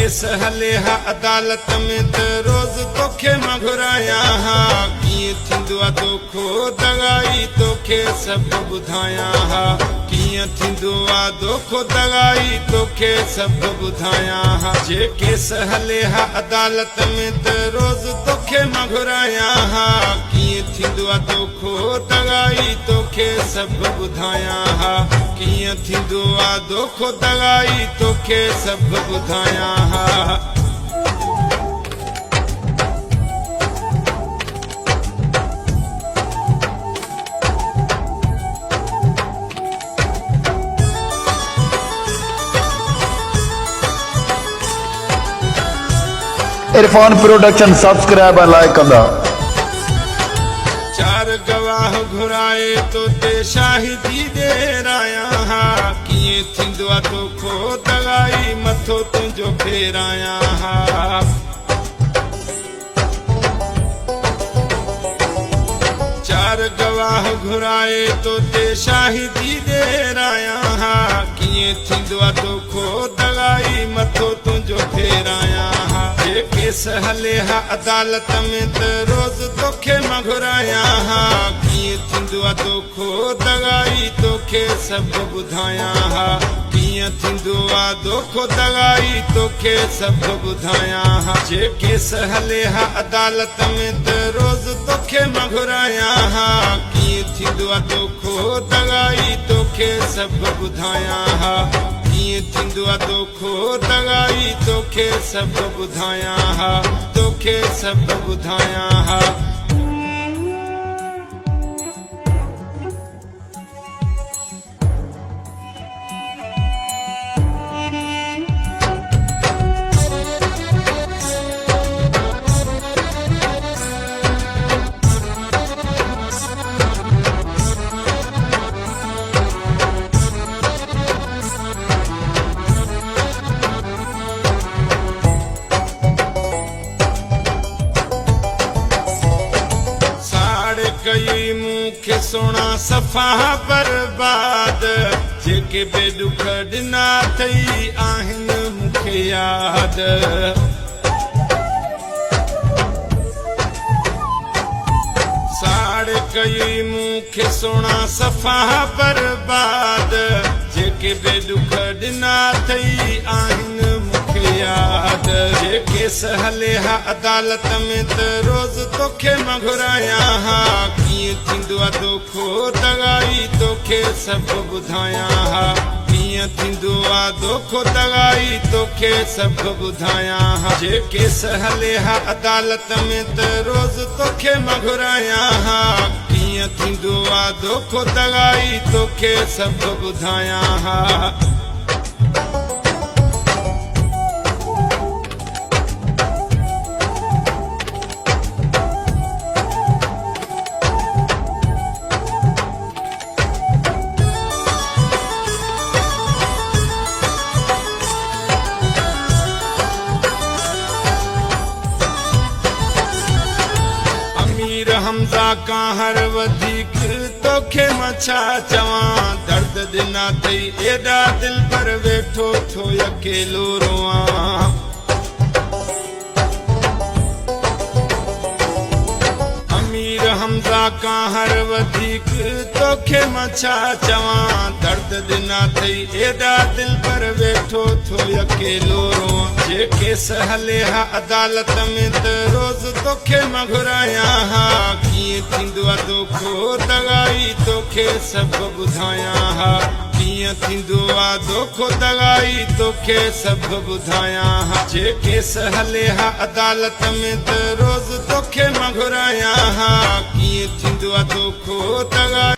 Case हले हा अदालत में त रोज़ तोखे मां घुरायां हा कीअं थींदो आहे दोखो दगाई तोखे सभु ॿुधायां हा कीअं थींदो आहे दोखो दगाई तोखे सभु ॿुधायां हा जे केस हले हा अदालत में त रोज़ तोखे मां घुरायां हा कीअं थींदो आहे दोखो दगाई तोखे सभु ॿुधायां हा कीअं थींदो आहे दोखो दगाई तोखे सभु ॿुधायां हा इरफान प्रोडक्शन सब्सक्राइब और लाइक कंदा। चार गवाह घुराए तो ते शाहिदी ॾेरायां हा कीअं थींदो आहे दोखो दगाई मथो तुंहिंजो फेरायां हा चार गवाह घुराए तो ते शाहिदी ॾेरायां हा कीअं थींदो आहे दोखो दगाई मथो तुंहिंजो फेरायां हा जे केस हले हा अदालत में त रोज़ तोखे मां घुरायां हा कीअं थींदो आहे दोखो दगाई तोखे सभु ॿुधायां हा कीअं थींदो आहे दोखो दगाई तोखे सभु ॿुधायां हा जे केस हले हा अदालत में त रोज़ तोखे मां घुरायां हा कीअं थींदो आहे दोखो दगाई तोखे सभु ॿुधायां हा कीअं थींदो आहे दोखो दगाई तोखे सभु ॿुधायां हा तोखे सभु ॿुधायां हा कई मूंखे सोना सफ़ा बर्बाद जेके बेदुख ॾिना अथई आहिनि मूंखे यादि साड़े कई मूंखे सोना सफ़ा बर्बाद जेके बेदुख ॾिना अथई आहिनि मूंखे यादि जे केस हले हा अदालत में त रोज़ तोखे मां घुरायां हा कीअं थींदो आहे दोखो दगाई तोखे सभु ॿुधायां हा कीअं थींदो आहे दोखो दगाई तोखे सभु ॿुधायां हा जे केस हले हा अदालत में त रोज़ तोखे मां घुरायां हा कीअं थींदो आहे दोखो दगाई तोखे सभु ॿुधायां हा हमज़ा खां हर वधीक तोखे मां छा चवां दर्द ॾिना अथई एॾा दिल पर वेठो थो अकेलो रोआं अमीर हमज़ा खां हर वधीक तोखे मां छा चवां दर्द ॾिना अथई एॾा दिल पर वेठो थो अकेलो रोआं जे केस हले हा अदालत में त रोज़ तोखे मां घुरायां हा कीअं थींदो आहे दोखो दगाई तोखे सभु ॿुधायां हा कीअं थींदो आहे दोखो दगाई तोखे सभु ॿुधायां हा जे केस हले हा अदालत में त रोज़ तोखे मां घुरायां हा कीअं थींदो आहे दोखो दगाई